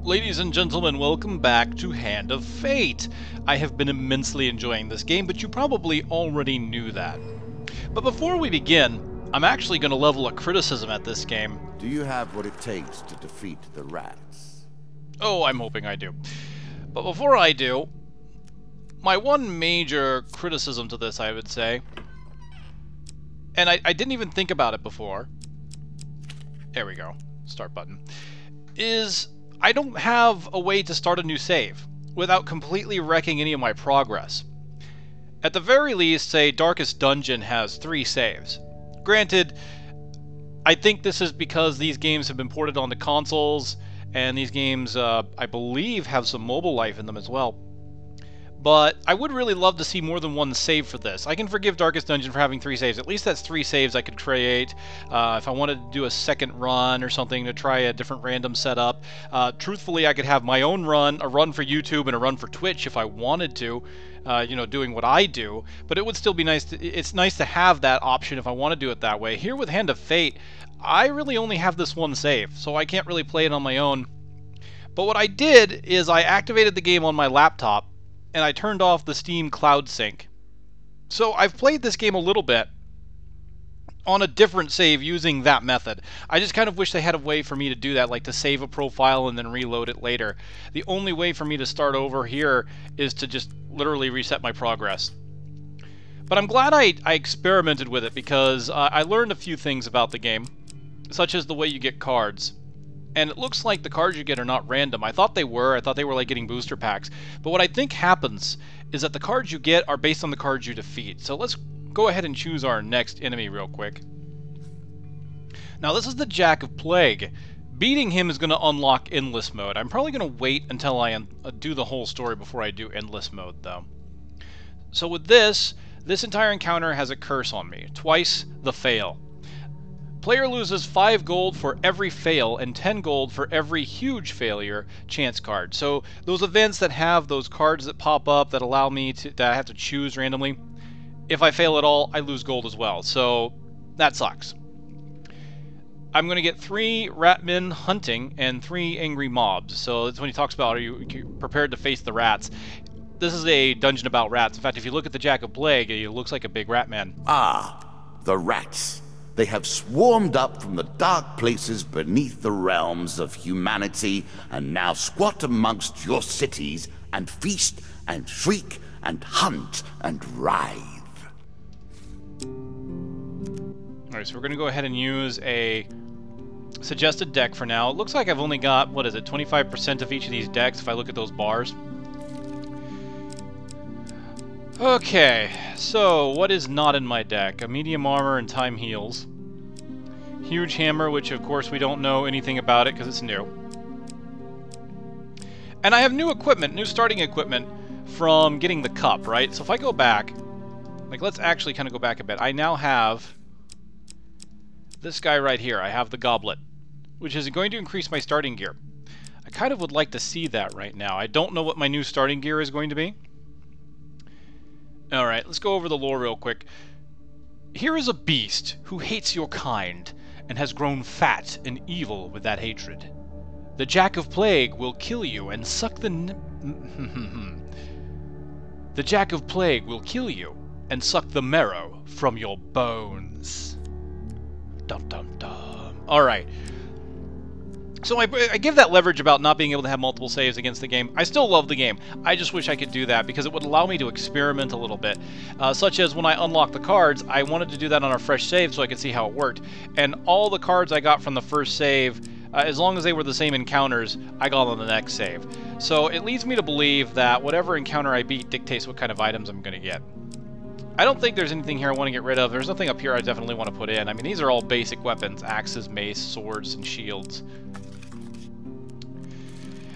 Ladies and gentlemen, welcome back to Hand of Fate. I have been immensely enjoying this game, but you probably already knew that. But before we begin, I'm actually going to level a criticism at this game. Do you have what it takes to defeat the rats? Oh, I'm hoping I do. But before I do, my one major criticism to this, I would say, and I didn't even think about it before, there we go, start button, is I don't have a way to start a new save without completely wrecking any of my progress. At the very least, say, Darkest Dungeon has 3 saves. Granted, I think this is because these games have been ported onto consoles, and these games, I believe, have some mobile life in them as well. But I would really love to see more than one save for this. I can forgive Darkest Dungeon for having 3 saves. At least that's 3 saves I could create. If I wanted to do a second run or something to try a different random setup. Truthfully, I could have my own run, a run for YouTube and a run for Twitch if I wanted to, doing what I do. But it would still be nice. It's nice to have that option if I want to do it that way. Here with Hand of Fate, I really only have this one save, so I can't really play it on my own. But what I did is I activated the game on my laptop, and I turned off the Steam Cloud Sync. So I've played this game a little bit on a different save using that method. I just kind of wish they had a way for me to do that, like to save a profile and then reload it later. The only way for me to start over here is to just literally reset my progress. But I'm glad I experimented with it because I learned a few things about the game, such as the way you get cards. And it looks like the cards you get are not random. I thought they were. I thought they were like getting booster packs. But what I think happens is that the cards you get are based on the cards you defeat. So let's go ahead and choose our next enemy real quick. Now this is the Jack of Plague. Beating him is going to unlock Endless Mode. I'm probably going to wait until I do the whole story before I do Endless Mode, though. So with this entire encounter has a curse on me. Twice the fail. Player loses 5 gold for every fail and 10 gold for every huge failure chance card. So those events that have those cards that pop up that allow me to, that I have to choose randomly, if I fail at all, I lose gold as well. So that sucks. I'm going to get 3 Ratmen hunting and 3 angry mobs. So that's when he talks about, are you prepared to face the rats? This is a dungeon about rats. In fact, if you look at the Jack of Plague, it looks like a big Ratman. Ah, the rats. They have swarmed up from the dark places beneath the realms of humanity and now squat amongst your cities and feast and shriek and hunt and writhe. Alright, so we're going to go ahead and use a suggested deck for now. It looks like I've only got, 25% of each of these decks if I look at those bars. Okay, so what is not in my deck? A medium armor and time heals. Huge hammer, which of course we don't know anything about it because it's new. And I have new equipment, new starting equipment from getting the cup, right? So if I go back, like let's actually kind of go back a bit. I now have this guy right here. I have the goblet, which is going to increase my starting gear. I kind of would like to see that right now. I don't know what my new starting gear is going to be. Alright, let's go over the lore real quick. Here is a beast who hates your kind and has grown fat and evil with that hatred. The Jack of Plague will kill you and suck the The Jack of Plague will kill you and suck the marrow from your bones. Dum dum dum. Alright. So I give that leverage about not being able to have multiple saves against the game. I still love the game. I just wish I could do that because it would allow me to experiment a little bit. Such as when I unlocked the cards, I wanted to do that on a fresh save so I could see how it worked. And all the cards I got from the first save, as long as they were the same encounters, I got on the next save. So it leads me to believe that whatever encounter I beat dictates what kind of items I'm going to get. I don't think there's anything here I want to get rid of. There's nothing up here I definitely want to put in. I mean, these are all basic weapons. Axes, mace, swords, and shields.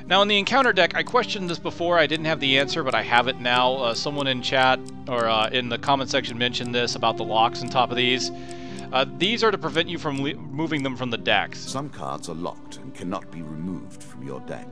Now in the encounter deck, I questioned this before, I didn't have the answer, but I have it now. Someone in chat, or in the comment section mentioned this about the locks on top of these. These are to prevent you from moving them from the decks. Some cards are locked and cannot be removed from your deck.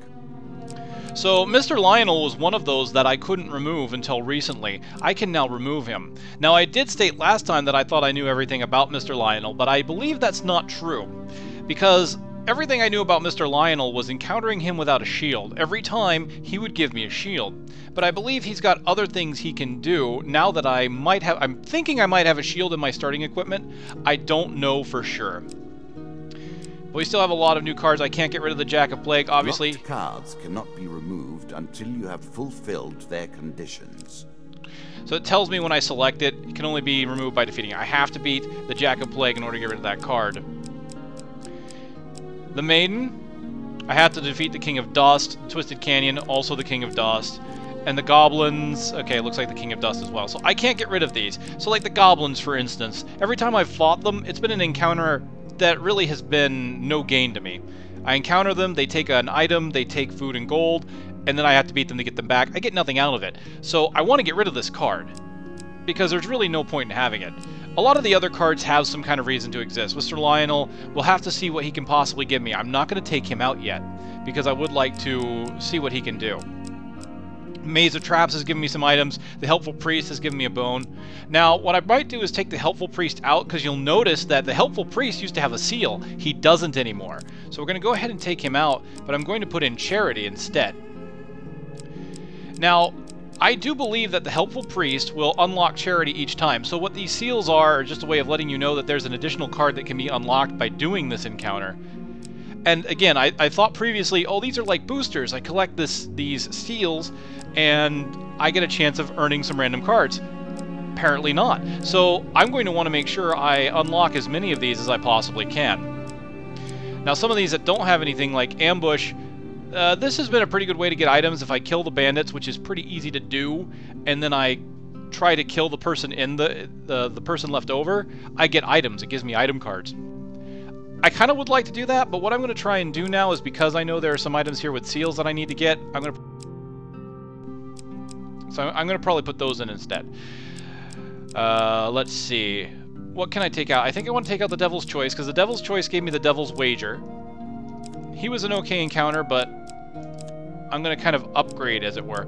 So Mr. Lionel was one of those that I couldn't remove until recently. I can now remove him. Now I did state last time that I thought I knew everything about Mr. Lionel, but I believe that's not true. Because everything I knew about Mr. Lionel was encountering him without a shield. Every time, he would give me a shield. But I believe he's got other things he can do now that I might have... I'm thinking I might have a shield in my starting equipment. I don't know for sure. But we still have a lot of new cards. I can't get rid of the Jack of Plague, obviously. Locked cards cannot be removed until you have fulfilled their conditions. So it tells me when I select it, it can only be removed by defeating it. I have to beat the Jack of Plague in order to get rid of that card. The Maiden, I have to defeat the King of Dust. Twisted Canyon, also the King of Dust. And the Goblins, okay, it looks like the King of Dust as well. So I can't get rid of these. So like the Goblins, for instance, every time I've fought them, it's been an encounter that really has been no gain to me. I encounter them, they take an item, they take food and gold, and then I have to beat them to get them back. I get nothing out of it. So I want to get rid of this card, because there's really no point in having it. A lot of the other cards have some kind of reason to exist. Mr. Lionel, we'll have to see what he can possibly give me. I'm not going to take him out yet, because I would like to see what he can do. Maze of Traps has given me some items. The Helpful Priest has given me a bone. Now, what I might do is take the Helpful Priest out, because you'll notice that the Helpful Priest used to have a seal. He doesn't anymore. So we're going to go ahead and take him out, but I'm going to put in Charity instead. Now, I do believe that the Helpful Priest will unlock Charity each time. So what these seals are just a way of letting you know that there's an additional card that can be unlocked by doing this encounter. And again, I thought previously, oh, these are like boosters. I collect these seals, and I get a chance of earning some random cards. Apparently not. So I'm going to want to make sure I unlock as many of these as I possibly can. Now, some of these that don't have anything, like Ambush, this has been a pretty good way to get items. If I kill the bandits, which is pretty easy to do, and then I try to kill the person in the person left over, I get items. It gives me item cards. I kind of would like to do that, but what I'm going to try and do now is, because I know there are some items here with seals that I need to get, I'm going to probably put those in instead. Let's see. What can I take out? I think I want to take out the Devil's Choice, because the Devil's Choice gave me the Devil's Wager. He was an okay encounter, but I'm going to kind of upgrade, as it were.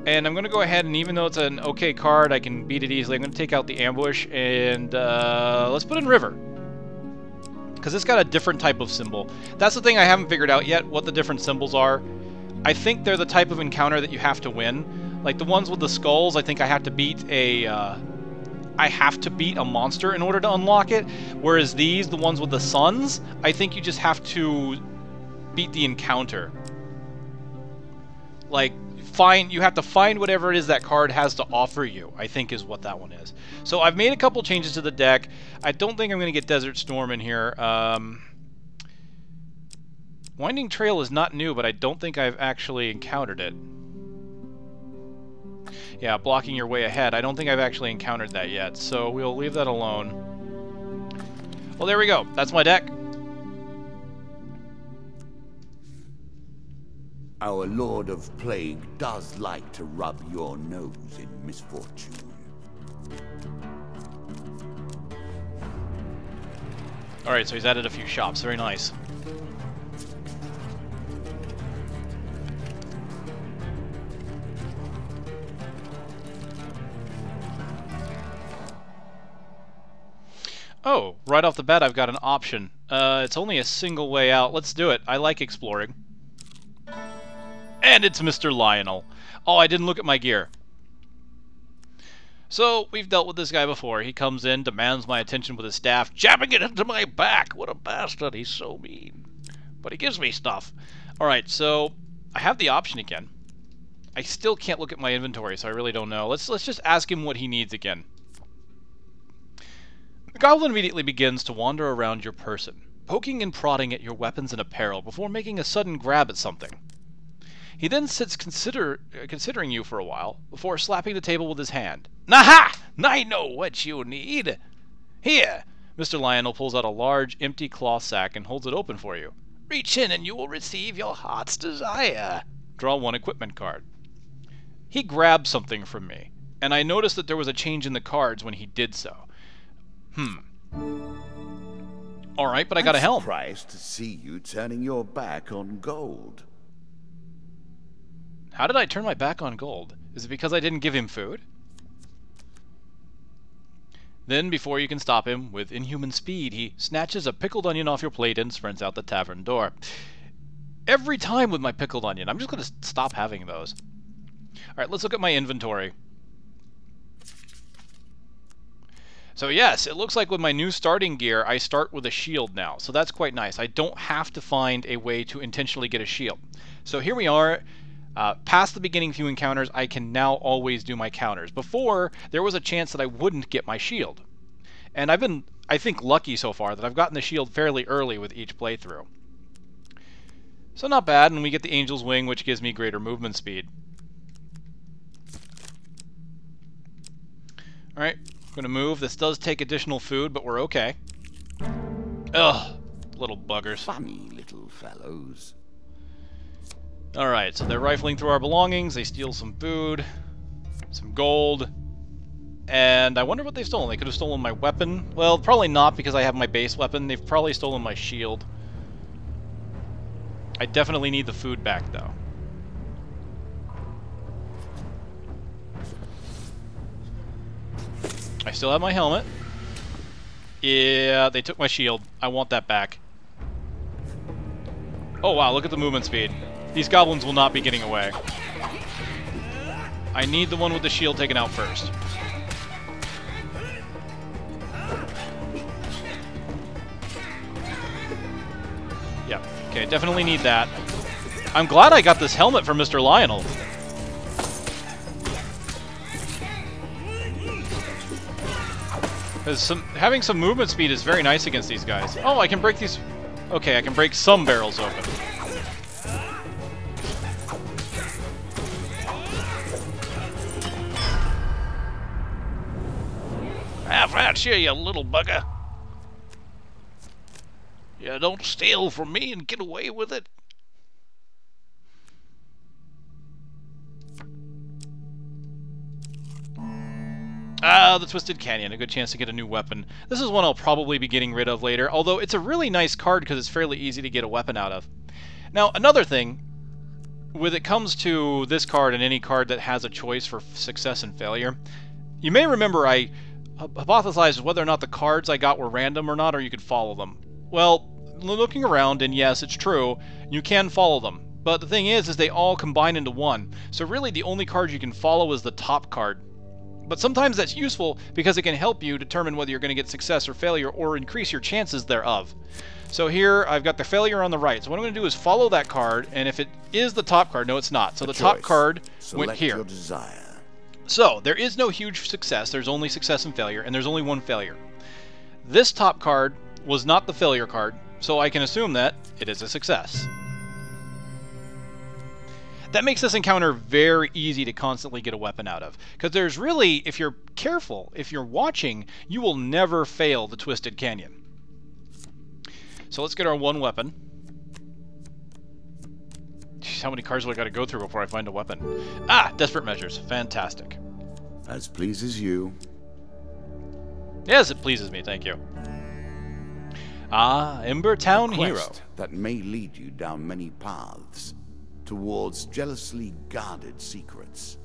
And I'm going to go ahead, and even though it's an okay card, I can beat it easily. I'm going to take out the Ambush, and let's put in River, because it's got a different type of symbol. That's the thing I haven't figured out yet, what the different symbols are. I think they're the type of encounter that you have to win. Like the ones with the skulls, I think I have to beat a monster in order to unlock it. Whereas these, the ones with the suns, I think you just have to beat the encounter. Like, you have to find whatever it is that card has to offer you, I think is what that one is. So I've made a couple changes to the deck. I don't think I'm going to get Desert Storm in here. Winding Trail is not new, but I don't think I've actually encountered it. Yeah, Blocking Your Way Ahead. I don't think I've actually encountered that yet, so we'll leave that alone. Well, there we go. That's my deck. Our Lord of Plague does like to rub your nose in misfortune. Alright, so he's added a few shops. Very nice. Oh, right off the bat I've got an option. It's only a single way out. Let's do it. I like exploring. And it's Mr. Lionel. Oh, I didn't look at my gear. So, we've dealt with this guy before. He comes in, demands my attention with his staff, jabbing it into my back. What a bastard. He's so mean. But he gives me stuff. Alright, so I have the option again. I still can't look at my inventory, so I really don't know. Let's just ask him what he needs again. The goblin immediately begins to wander around your person, poking and prodding at your weapons and apparel before making a sudden grab at something. He then sits considering you for a while, before slapping the table with his hand. Naha! I know what you need! Here! Mr. Lionel pulls out a large, empty cloth sack and holds it open for you. Reach in and you will receive your heart's desire. Draw one equipment card. He grabbed something from me, and I noticed that there was a change in the cards when he did so. Alright, but I got a helm. I'm surprised to see you turning your back on gold. How did I turn my back on gold? Is it because I didn't give him food? Then, before you can stop him, with inhuman speed, he snatches a pickled onion off your plate and sprints out the tavern door. Every time with my pickled onion. I'm just going to stop having those. Alright, let's look at my inventory. So yes, it looks like with my new starting gear, I start with a shield now. So that's quite nice. I don't have to find a way to intentionally get a shield. So here we are. Past the beginning few encounters, I can now always do my counters. Before, there was a chance that I wouldn't get my shield. And I've been, I think, lucky so far that I've gotten the shield fairly early with each playthrough. So not bad, and we get the Angel's Wing, which gives me greater movement speed. Alright, I'm going to move. This does take additional food, but we're okay. Ugh, little buggers. Funny little fellows. Alright, so they're rifling through our belongings, they steal some food, some gold, and I wonder what they've stolen. They could have stolen my weapon. Well, probably not because I have my base weapon. They've probably stolen my shield. I definitely need the food back, though. I still have my helmet. Yeah, they took my shield. I want that back. Oh wow, look at the movement speed. These goblins will not be getting away. I need the one with the shield taken out first. Yep, okay, definitely need that. I'm glad I got this helmet from Mr. Lionel. Because having some movement speed is very nice against these guys. Oh, I can break these... Okay, I can break some barrels open. Half right here, you little bugger. You don't steal from me and get away with it. Ah, the Twisted Canyon, a good chance to get a new weapon. This is one I'll probably be getting rid of later, although it's a really nice card because it's fairly easy to get a weapon out of. Now, another thing, when it comes to this card and any card that has a choice for success and failure, you may remember I hypothesized whether or not the cards I got were random or not, or you could follow them. Well, looking around, and yes, it's true, you can follow them. But the thing is they all combine into one. So really the only card you can follow is the top card. But sometimes that's useful because it can help you determine whether you're going to get success or failure or increase your chances thereof. So here I've got the failure on the right. So what I'm going to do is follow that card, and if it is the top card, no it's not. So the top card went here. Your desire. So there is no huge success, there's only success and failure, and there's only one failure. This top card was not the failure card, so I can assume that it is a success. That makes this encounter very easy to constantly get a weapon out of. Because there's really, if you're careful, if you're watching, you will never fail the Twisted Canyon. So let's get our one weapon. Jeez, how many cards do I got to go through before I find a weapon? Ah, Desperate Measures. Fantastic. As pleases you. Yes, it pleases me, thank you. Ah, Ember Town Hero. That may lead you down many paths. Towards jealously guarded secrets.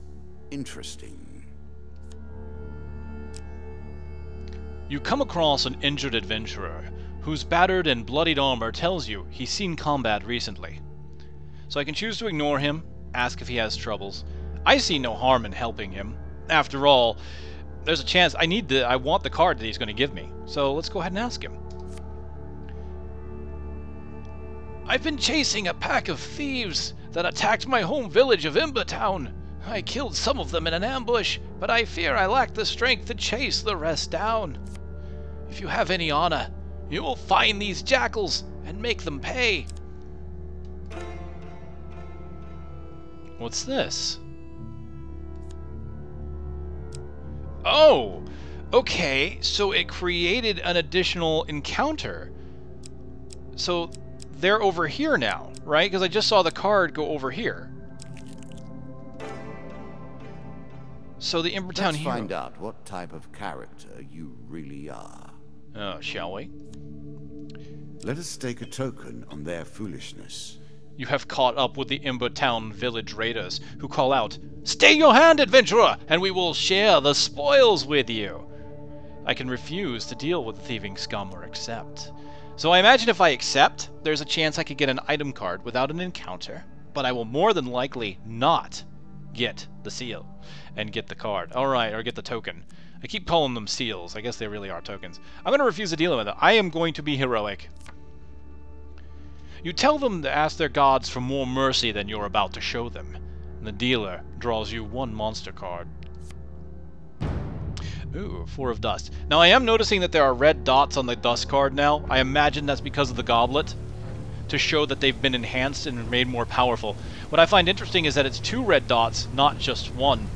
Interesting. You come across an injured adventurer whose battered and bloodied armor tells you he's seen combat recently. So I can choose to ignore him, ask if he has troubles. I see no harm in helping him. After all, there's a chance I want the card that he's going to give me. So let's go ahead and ask him. I've been chasing a pack of thieves that attacked my home village of Ember Town. I killed some of them in an ambush, but I fear I lack the strength to chase the rest down. If you have any honor, you will find these jackals and make them pay. What's this? Oh, okay, so it created an additional encounter. So they're over here now, right? Because I just saw the card go over here. So the Ember Town Hero. Let's find out what type of character you really are. Shall we? Let us stake a token on their foolishness. You have caught up with the Ember Town village raiders, who call out, "Stay your hand, adventurer, and we will share the spoils with you." I can refuse to deal with the thieving scum or accept. So I imagine if I accept, there's a chance I could get an item card without an encounter, but I will more than likely not get the seal and get the card. Alright, or get the token. I keep calling them seals. I guess they really are tokens. I'm going to refuse to deal with it. I am going to be heroic. You tell them to ask their gods for more mercy than you're about to show them. And the dealer draws you one monster card. Ooh, 4 of dust. Now I am noticing that there are red dots on the dust card now. I imagine that's because of the goblet, to show that they've been enhanced and made more powerful. What I find interesting is that it's 2 red dots, not just 1.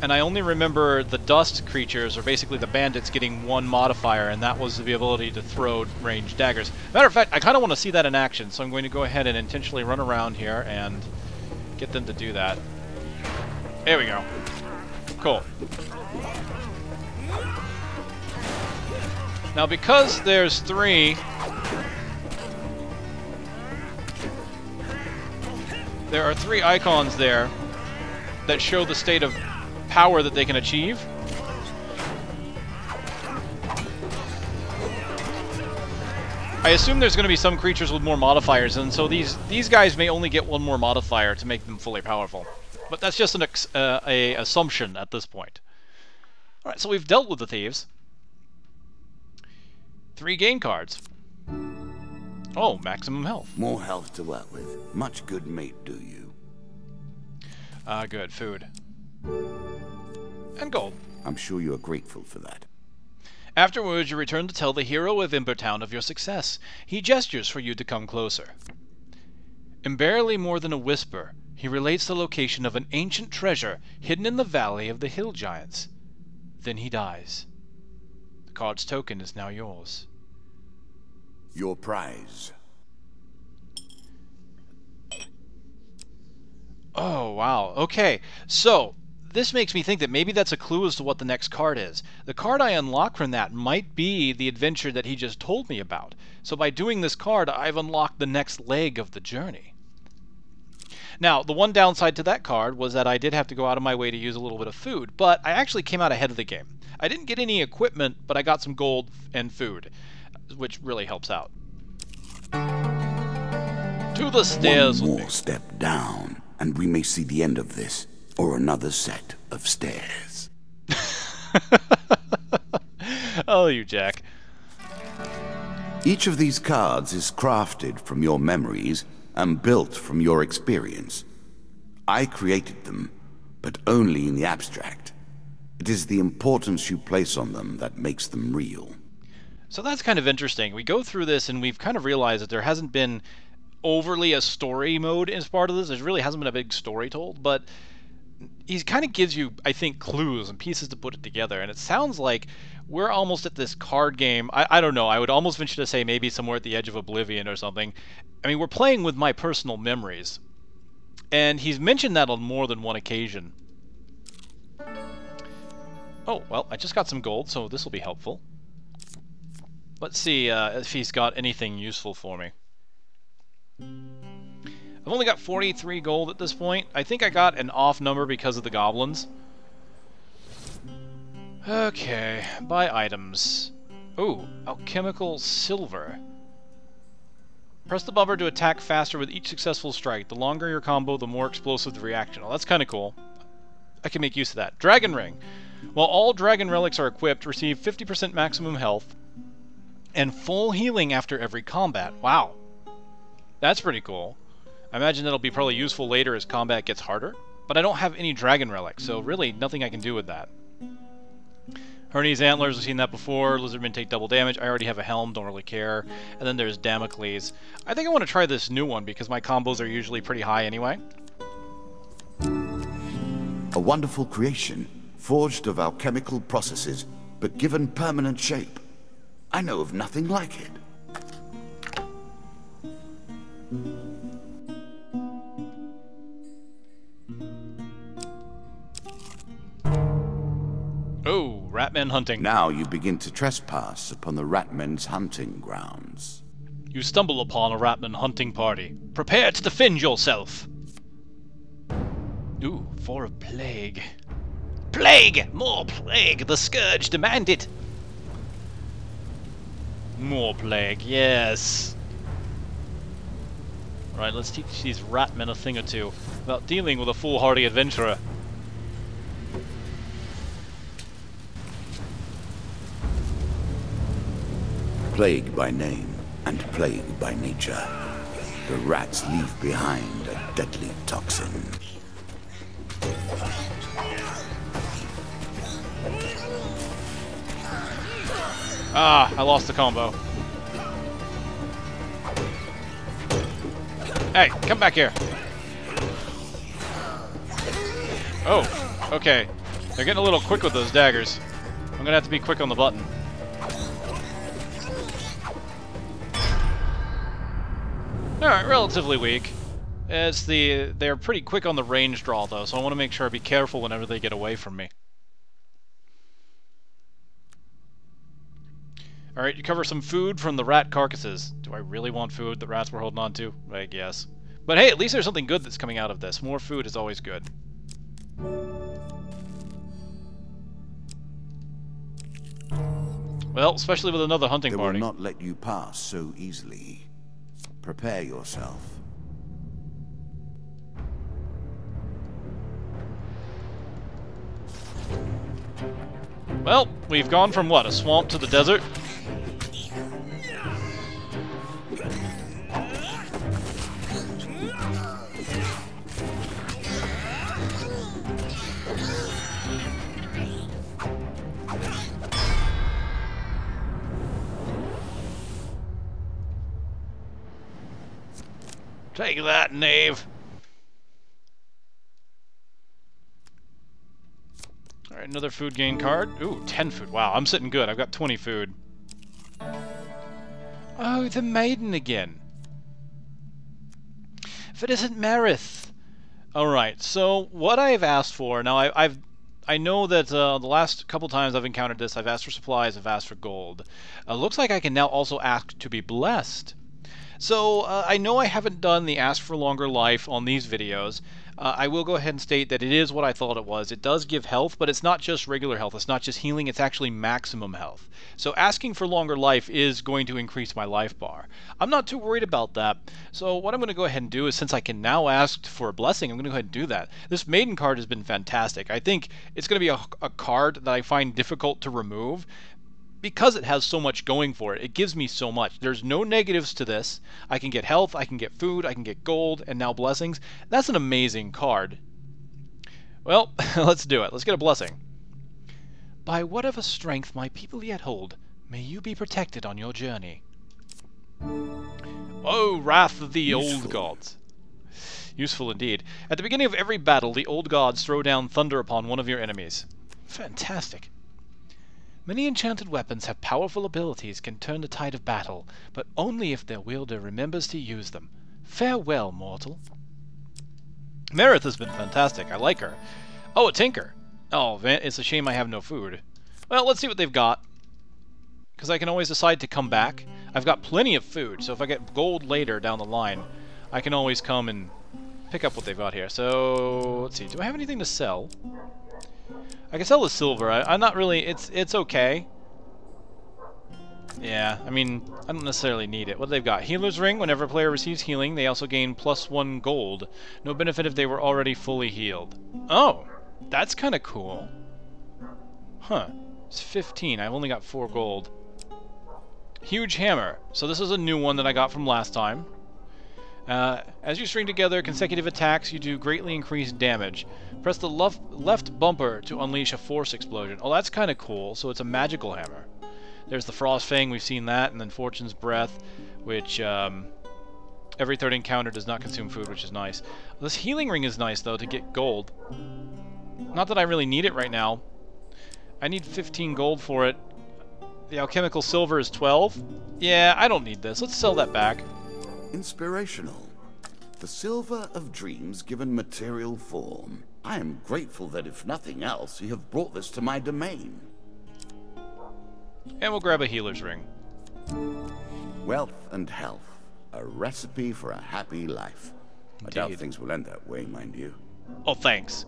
And I only remember the dust creatures, or basically the bandits, getting 1 modifier, and that was the ability to throw ranged daggers. Matter of fact, I kind of want to see that in action, so I'm going to go ahead and intentionally run around here and get them to do that. There we go. Cool. Now because there's 3... there are 3 icons there that show the state of power that they can achieve. I assume there's going to be some creatures with more modifiers, and so these guys may only get 1 more modifier to make them fully powerful. But that's just an assumption at this point. Alright, so we've dealt with the thieves. 3 gain cards. Oh, maximum health. More health to work with. Much good mate do you. Good. Food. And gold. I'm sure you are grateful for that. Afterwards, you return to tell the hero of Ember Town of your success. He gestures for you to come closer. In barely more than a whisper, he relates the location of an ancient treasure hidden in the valley of the hill giants. Then he dies. The card's token is now yours. Your prize. Oh, wow. Okay, so this makes me think that maybe that's a clue as to what the next card is. The card I unlock from that might be the adventure that he just told me about. So by doing this card, I've unlocked the next leg of the journey. Now, the one downside to that card was that I did have to go out of my way to use a little bit of food, but I actually came out ahead of the game. I didn't get any equipment, but I got some gold and food, which really helps out. To the stairs. One more step down, and we may see the end of this, or another set of stairs. Oh, you Jack. Each of these cards is crafted from your memories and built from your experience. I created them, but only in the abstract. It is the importance you place on them that makes them real. So that's kind of interesting. We go through this and we've kind of realized that there hasn't been overly a story mode as part of this. There really hasn't been a big story told, but he kind of gives you, I think, clues and pieces to put it together. And it sounds like we're almost at this card game. I don't know. I would almost venture to say maybe somewhere at the edge of oblivion or something. I mean, we're playing with my personal memories. And he's mentioned that on more than one occasion. Oh, well, I just got some gold, so this will be helpful. Let's see if he's got anything useful for me. I've only got 43 gold at this point. I think I got an off number because of the goblins. Okay, buy items. Ooh, alchemical silver. Press the bumper to attack faster with each successful strike. The longer your combo, the more explosive the reaction. Well, that's kind of cool. I can make use of that. Dragon Ring. While all dragon relics are equipped, receive 50% maximum health and full healing after every combat. Wow. That's pretty cool. I imagine that'll be probably useful later as combat gets harder, but I don't have any dragon relics, so really nothing I can do with that. Hermes Antlers, I've seen that before. Lizardmen take double damage. I already have a helm, don't really care. And then there's Damocles. I think I want to try this new one because my combos are usually pretty high anyway. A wonderful creation, forged of alchemical processes, but given permanent shape. I know of nothing like it. Oh, Ratmen hunting. Now you begin to trespass upon the Ratmen's hunting grounds. You stumble upon a Ratman hunting party. Prepare to defend yourself. Ooh, 4 of plague. Plague! More plague! The scourge demand it! More plague, yes! Right, let's teach these Ratmen a thing or two about dealing with a foolhardy adventurer. Plague by name and plague by nature, the rats leave behind a deadly toxin. Ah, I lost the combo. Hey, come back here. Oh, okay. They're getting a little quick with those daggers. I'm gonna have to be quick on the button. Alright, relatively weak. They're pretty quick on the range draw though, so I want to make sure I be careful whenever they get away from me. Alright, you cover some food from the rat carcasses. Do I really want food the rats were holding on to? I guess. But hey, at least there's something good that's coming out of this. More food is always good. Well, especially with another hunting party. They will not let you pass so easily. Prepare yourself. Well, we've gone from what, a swamp to the desert? Take that, knave. Alright, another food gain card. Ooh, 10 food. Wow, I'm sitting good. I've got 20 food. Oh, the maiden again. If it isn't Marith. Alright, so what I've asked for... Now, I know that the last couple times I've encountered this, I've asked for supplies, I've asked for gold. Looks like I can now also ask to be blessed. So, I know I haven't done the Ask for Longer Life on these videos. I will go ahead and state that it is what I thought it was. It does give health, but it's not just regular health. It's not just healing, it's actually maximum health. So asking for longer life is going to increase my life bar. I'm not too worried about that. So what I'm going to go ahead and do is, since I can now ask for a blessing, I'm going to go ahead and do that. This maiden card has been fantastic. I think it's going to be a card that I find difficult to remove, because it has so much going for it. It gives me so much. There's no negatives to this. I can get health, I can get food, I can get gold, and now blessings. That's an amazing card. Well, let's do it. Let's get a blessing. By whatever strength my people yet hold, may you be protected on your journey. Oh, wrath of the old gods. Useful indeed. At the beginning of every battle, the old gods throw down thunder upon one of your enemies. Fantastic. Many enchanted weapons have powerful abilities, can turn the tide of battle, but only if their wielder remembers to use them. Farewell, mortal. Marith has been fantastic. I like her. Oh, a tinker. Oh, it's a shame I have no food. Well, let's see what they've got, because I can always decide to come back. I've got plenty of food, so if I get gold later down the line, I can always come and pick up what they've got here. So, let's see. Do I have anything to sell? I can sell the silver. I'm not really... It's okay. Yeah, I mean, I don't necessarily need it. What they've got? Healer's Ring. Whenever a player receives healing, they also gain +1 gold. No benefit if they were already fully healed. Oh, that's kind of cool. Huh. It's 15. I've only got 4 gold. Huge Hammer. So this is a new one that I got from last time. As you string together consecutive attacks, you do greatly increased damage. Press the left bumper to unleash a force explosion. Oh, that's kind of cool. So it's a magical hammer. There's the Frost Fang, we've seen that, and then Fortune's Breath, which every third encounter does not consume food, which is nice. This healing ring is nice, though, to get gold. Not that I really need it right now. I need 15 gold for it. The alchemical silver is 12. Yeah, I don't need this. Let's sell that back. Inspirational. The silver of dreams given material form. I am grateful that, if nothing else, you have brought this to my domain. And we'll grab a healer's ring. Wealth and health. A recipe for a happy life. Indeed. I doubt things will end that way, mind you. Oh, thanks.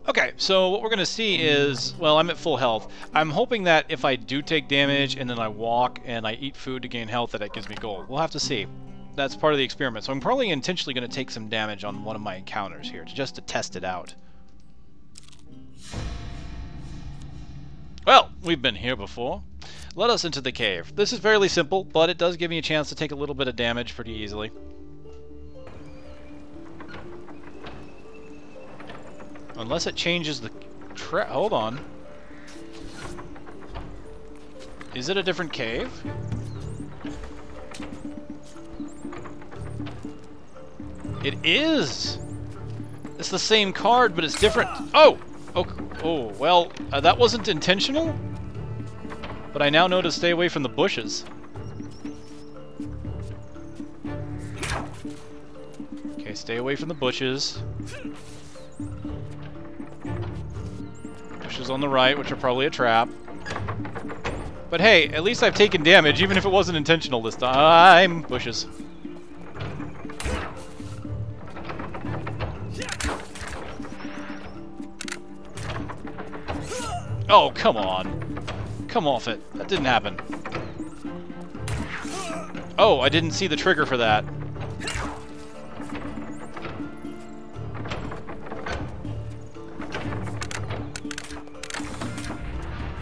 Okay, so what we're going to see is, well, I'm at full health. I'm hoping that if I do take damage and then I walk and I eat food to gain health, that it gives me gold. We'll have to see. That's part of the experiment. So I'm probably intentionally going to take some damage on one of my encounters here, just to test it out. Well, we've been here before. Let us into the cave. This is fairly simple, but it does give me a chance to take a little bit of damage pretty easily. Unless it changes the hold on. Is it a different cave? It is! It's the same card, but it's different. Oh! Oh, well, that wasn't intentional? But I now know to stay away from the bushes. Okay, stay away from the bushes. Bushes on the right, which are probably a trap. But hey, at least I've taken damage, even if it wasn't intentional this time. Bushes. Oh, come on. Come off it. That didn't happen. Oh, I didn't see the trigger for that.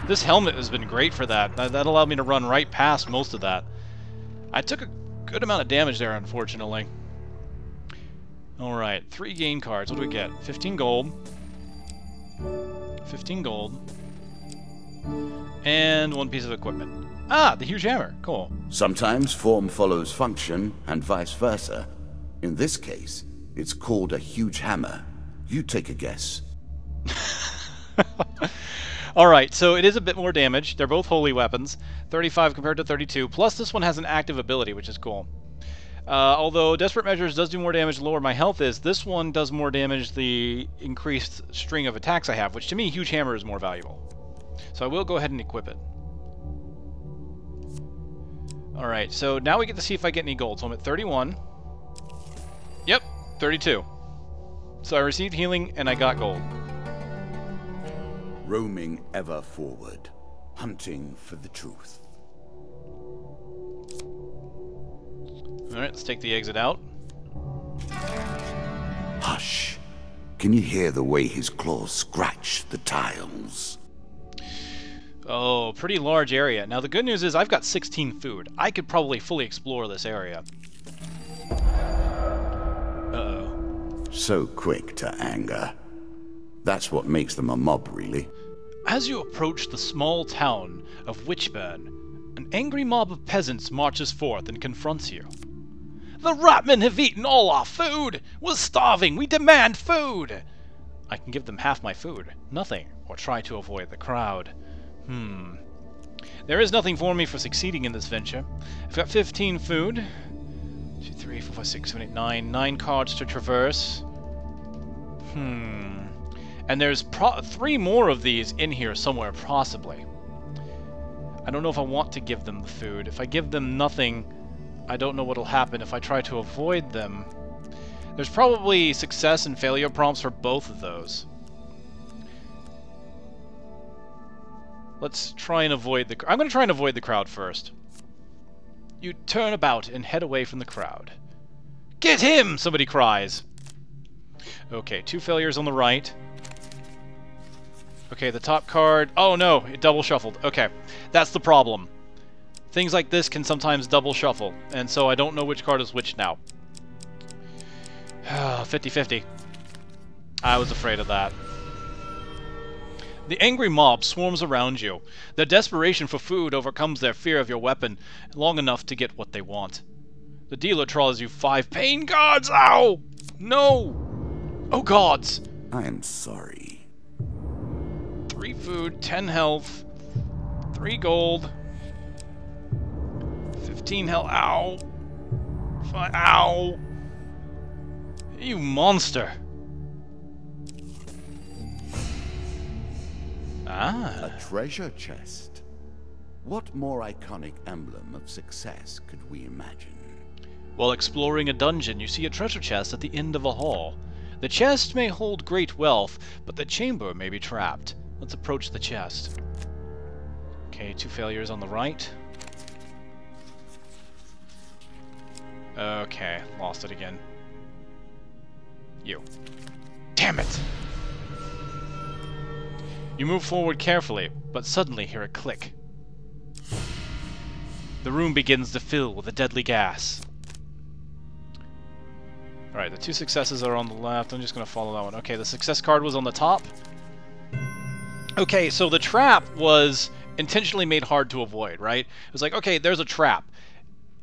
This helmet has been great for that. That allowed me to run right past most of that. I took a good amount of damage there, unfortunately. Alright, 3 gain cards. What do we get? 15 gold. 15 gold. And 1 piece of equipment. Ah, the huge hammer. Cool. Sometimes form follows function, and vice versa. In this case, it's called a huge hammer. You take a guess. Alright, so it is a bit more damage. They're both holy weapons. 35 compared to 32. Plus this one has an active ability, which is cool. Although Desperate Measures does do more damage the lower my health is, this one does more damage the increased string of attacks I have, which to me, Huge Hammer is more valuable. So I will go ahead and equip it. Alright, so now we get to see if I get any gold. So I'm at 31. Yep, 32. So I received healing and I got gold. Roaming ever forward, hunting for the truth. Alright, let's take the exit out. Hush. Can you hear the way his claws scratch the tiles? Oh, pretty large area. Now the good news is I've got 16 food. I could probably fully explore this area. Uh-oh. So quick to anger. That's what makes them a mob, really. As you approach the small town of Witchburn, an angry mob of peasants marches forth and confronts you. The Ratmen have eaten all our food! We're starving! We demand food! I can give them half my food. Nothing. Or try to avoid the crowd. There is nothing for me for succeeding in this venture. I've got 15 food. 2, 3, 4, 5, 6, 7, 8, 9. 9 cards to traverse. And there's 3 more of these in here somewhere, possibly. I don't know if I want to give them the food. If I give them nothing, I don't know what'll happen if I try to avoid them. There's probably success and failure prompts for both of those. Let's try and avoid the... I'm going to try and avoid the crowd first. You turn about and head away from the crowd. Get him! Somebody cries. Okay, 2 failures on the right. Okay, the top card... Oh no, it double shuffled. Okay, that's the problem. Things like this can sometimes double shuffle, and so I don't know which card is which now. 50-50. I was afraid of that. The angry mob swarms around you. Their desperation for food overcomes their fear of your weapon long enough to get what they want. The dealer draws you 5 pain cards. Ow! No! Oh gods! I am sorry. 3 food, 10 health, 3 gold, 15 health. Ow! Ow! You monster! Ah. A treasure chest. What more iconic emblem of success could we imagine? While exploring a dungeon, you see a treasure chest at the end of a hall. The chest may hold great wealth, but the chamber may be trapped. Let's approach the chest. Okay, 2 failures on the right. Okay, lost it again. You. Damn it! You move forward carefully, but suddenly hear a click. The room begins to fill with a deadly gas. Alright, the 2 successes are on the left. I'm just going to follow that one. Okay, the success card was on the top. Okay, so the trap was intentionally made hard to avoid, right? It was like, okay, there's a trap.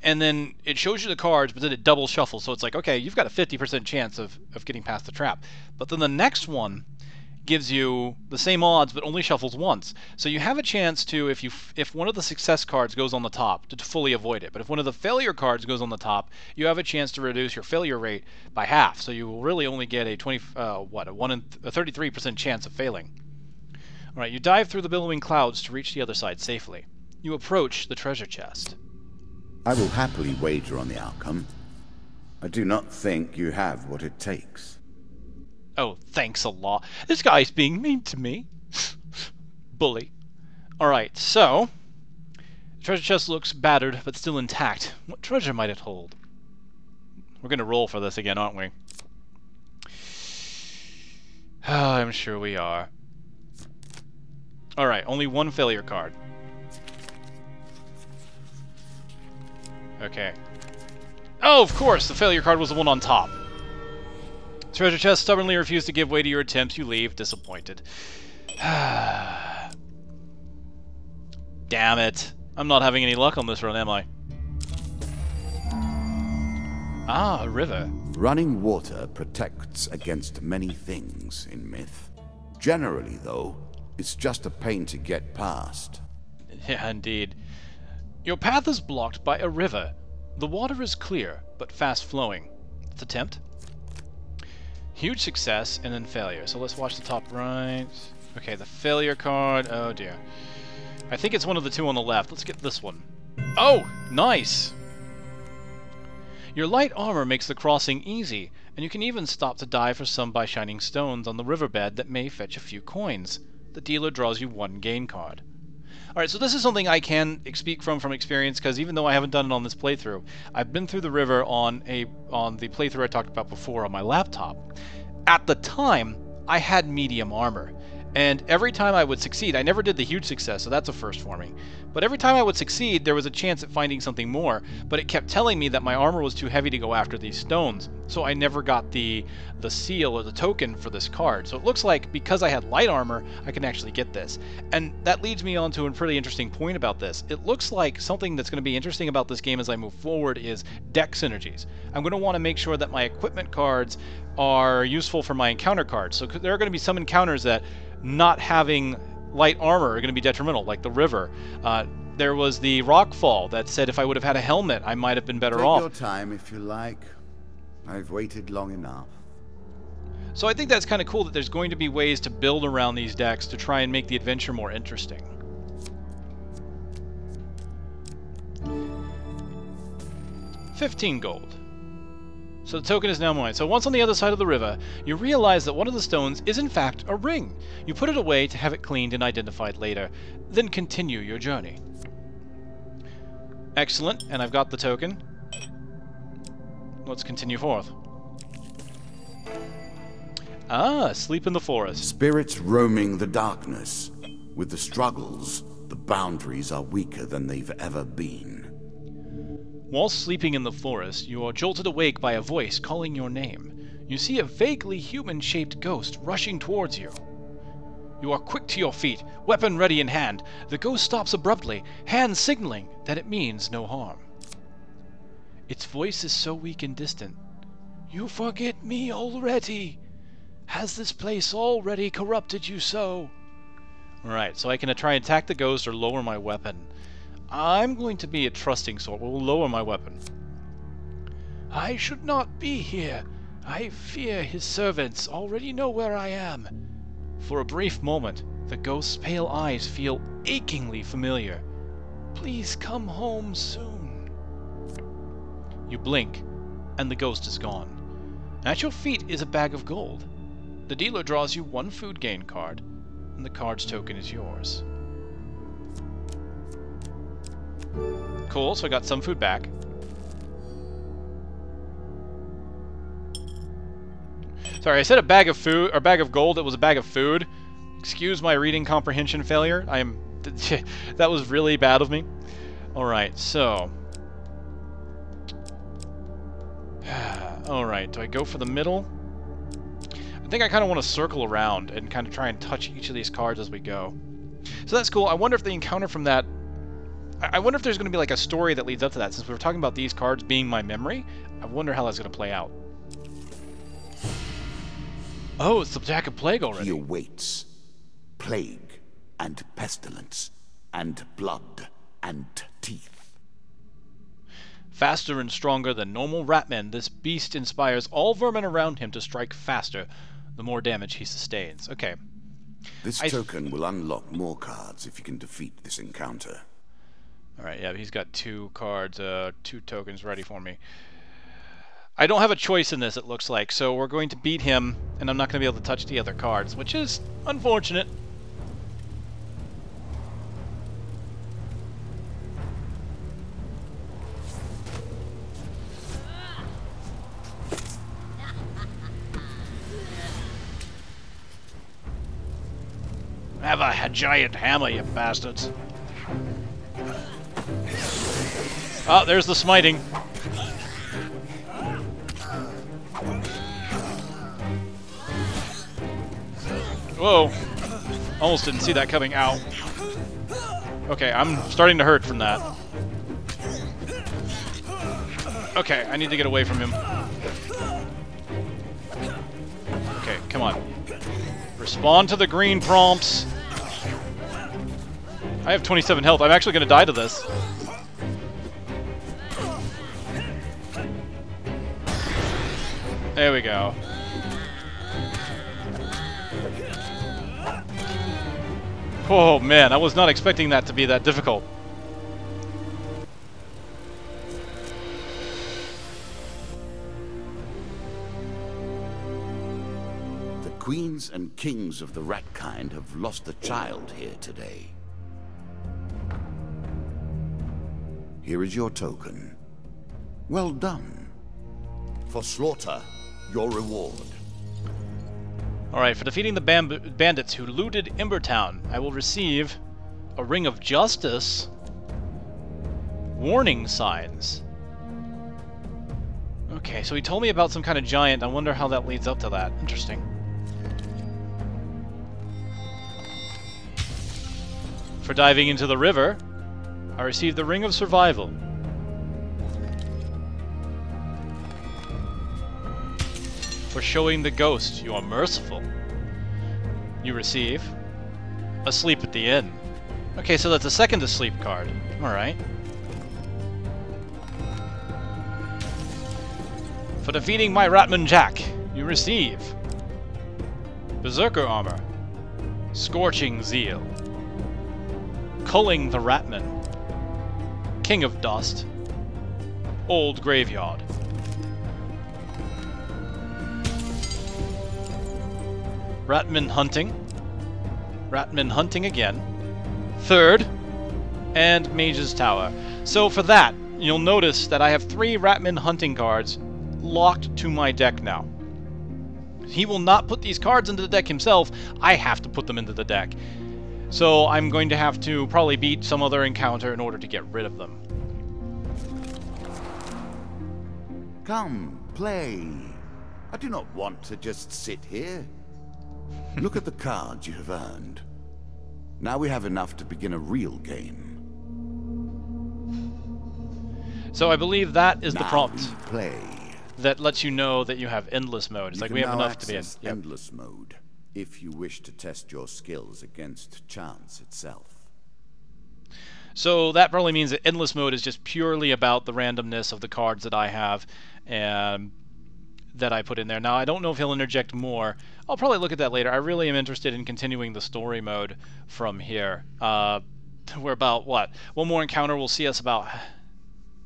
And then it shows you the cards, but then it double shuffles. So it's like, okay, you've got a 50% chance of getting past the trap. But then the next one gives you the same odds, but only shuffles once. So you have a chance to, if one of the success cards goes on the top, to fully avoid it. But if one of the failure cards goes on the top, you have a chance to reduce your failure rate by half. So you will really only get a 33% chance of failing. All right, you dive through the billowing clouds to reach the other side safely. You approach the treasure chest. I will happily wager on the outcome. I do not think you have what it takes. Oh, thanks a lot. This guy's being mean to me. Bully. Alright, so... the treasure chest looks battered, but still intact. What treasure might it hold? We're gonna roll for this again, aren't we? Oh, I'm sure we are. Alright, only 1 failure card. Okay. Oh, of course! The failure card was the one on top. Treasure chest stubbornly refused to give way to your attempts. You leave, disappointed. Damn it. I'm not having any luck on this run, am I? Ah, a river. Running water protects against many things in myth. Generally, though, it's just a pain to get past. Yeah, indeed. Your path is blocked by a river. The water is clear, but fast-flowing. Let's attempt. Huge success, and then failure. So let's watch the top right. Okay, the failure card. Oh, dear. I think it's one of the 2 on the left. Let's get this one. Oh, nice! Your light armor makes the crossing easy, and you can even stop to dive for some by shining stones on the riverbed that may fetch a few coins. The dealer draws you 1 gain card. Alright, so this is something I can speak from experience, because even though I haven't done it on this playthrough, I've been through the river on the playthrough I talked about before on my laptop. At the time, I had medium armor, and every time I would succeed, I never did the huge success, so that's a first for me, but every time I would succeed, there was a chance at finding something more, but it kept telling me that my armor was too heavy to go after these stones, so I never got the seal or the token for this card. So it looks like because I had light armor, I can actually get this. And that leads me on to a pretty interesting point about this. It looks like something that's going to be interesting about this game as I move forward is deck synergies. I'm going to want to make sure that my equipment cards are useful for my encounter cards. So there are going to be some encounters that not having light armor are going to be detrimental, like the river. There was the rockfall that said if I would have had a helmet, I might have been better off. Take your time if you like. I've waited long enough. So I think that's kind of cool that there's going to be ways to build around these decks to try and make the adventure more interesting. $15 gold. So the token is now mine. So once on the other side of the river, you realize that one of the stones is in fact a ring. You put it away to have it cleaned and identified later, then continue your journey. Excellent, and I've got the token. Let's continue forth. Ah, sleep in the forest. Spirits roaming the darkness. With the struggles, the boundaries are weaker than they've ever been. While sleeping in the forest, you are jolted awake by a voice calling your name. You see a vaguely human-shaped ghost rushing towards you. You are quick to your feet, weapon ready in hand. The ghost stops abruptly, hand signaling that it means no harm. Its voice is so weak and distant. You forget me already. Has this place already corrupted you so? Alright, so I can try and attack the ghost or lower my weapon. I'm going to be a trusting sort. We'll lower my weapon. I should not be here. I fear his servants already know where I am. For a brief moment, the ghost's pale eyes feel achingly familiar. Please come home soon. You blink, and the ghost is gone. At your feet is a bag of gold. The dealer draws you 1 food gain card, and the card's token is yours. Cool, so I got some food back. Sorry, I said a bag of food, or bag of gold. It was a bag of food. Excuse my reading comprehension failure. That was really bad of me. Alright, so... Alright, do I go for the middle? I think I kind of want to circle around and kind of try and touch each of these cards as we go. So that's cool. I wonder if the encounter from that... I wonder if there's going to be like a story that leads up to that. Since we were talking about these cards being my memory, I wonder how that's going to play out. Oh, it's the Jack of Plague already. He awaits plague and pestilence and blood and teeth. Faster and stronger than normal Ratmen, this beast inspires all vermin around him to strike faster, the more damage he sustains. Okay. This token will unlock more cards if you can defeat this encounter. Alright, yeah, he's got 2 cards, 2 tokens ready for me. I don't have a choice in this, it looks like, so we're going to beat him, and I'm not going to be able to touch the other cards, which is unfortunate. Have a giant hammer, you bastards. Oh, there's the smiting. Whoa. Almost didn't see that coming. Ow. Okay, I'm starting to hurt from that. Okay, I need to get away from him. Okay, come on. Respond to the green prompts. I have 27 health. I'm actually going to die to this. There we go. Oh man, I was not expecting that to be that difficult. The queens and kings of the rat kind have lost a child here today. Here is your token. Well done. For slaughter, your reward. Alright, for defeating the bandits who looted Ember Town, I will receive a Ring of Justice, warning signs. Okay, so he told me about some kind of giant. I wonder how that leads up to that. Interesting. For diving into the river, I received the Ring of Survival. For showing the ghost you are merciful, you receive Asleep at the Inn. Okay, so that's a second asleep card. Alright. For defeating my Ratman Jack, you receive Berserker Armor, Scorching Zeal, Culling the Ratman, King of Dust, Old Graveyard. Ratman Hunting again, third, and Mage's Tower. So for that, you'll notice that I have 3 Ratman Hunting cards locked to my deck now. He will not put these cards into the deck himself, I have to put them into the deck. So I'm going to have to probably beat some other encounter in order to get rid of them. Come, play. I do not want to just sit here. Look at the cards you have earned. Now we have enough to begin a real game. So I believe that is now the prompt play. that lets you know that you have endless mode. It's like we have enough to be in. Yep. Endless mode if you wish to test your skills against chance itself. So that probably means that endless mode is just purely about the randomness of the cards that I have and that I put in there. Now, I don't know if he'll interject more. I'll probably look at that later. I really am interested in continuing the story mode from here. We're about, what? One more encounter will see us about...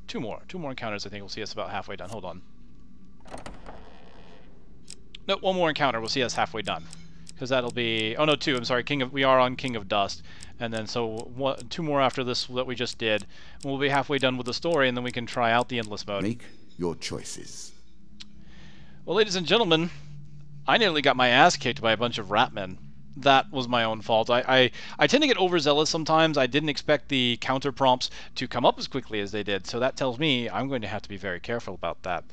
Two more encounters, I think, will see us about halfway done. Hold on. No, one more encounter. We'll see us halfway done. Because that'll be... Oh, no, two. I'm sorry. We are on King of Dust. And then so two more after this that we just did. We'll be halfway done with the story, and then we can try out the Endless mode. Make your choices. Well, ladies and gentlemen, I nearly got my ass kicked by a bunch of Ratmen. That was my own fault. I tend to get overzealous sometimes. I didn't expect the counter prompts to come up as quickly as they did, so that tells me I'm going to have to be very careful about that.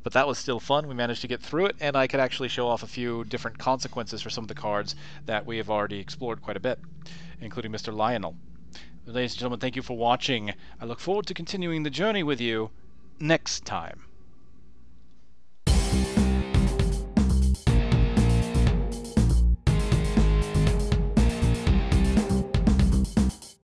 But that was still fun. We managed to get through it, and I could actually show off a few different consequences for some of the cards that we have already explored quite a bit, including Mr. Lionel. Ladies and gentlemen, thank you for watching. I look forward to continuing the journey with you next time.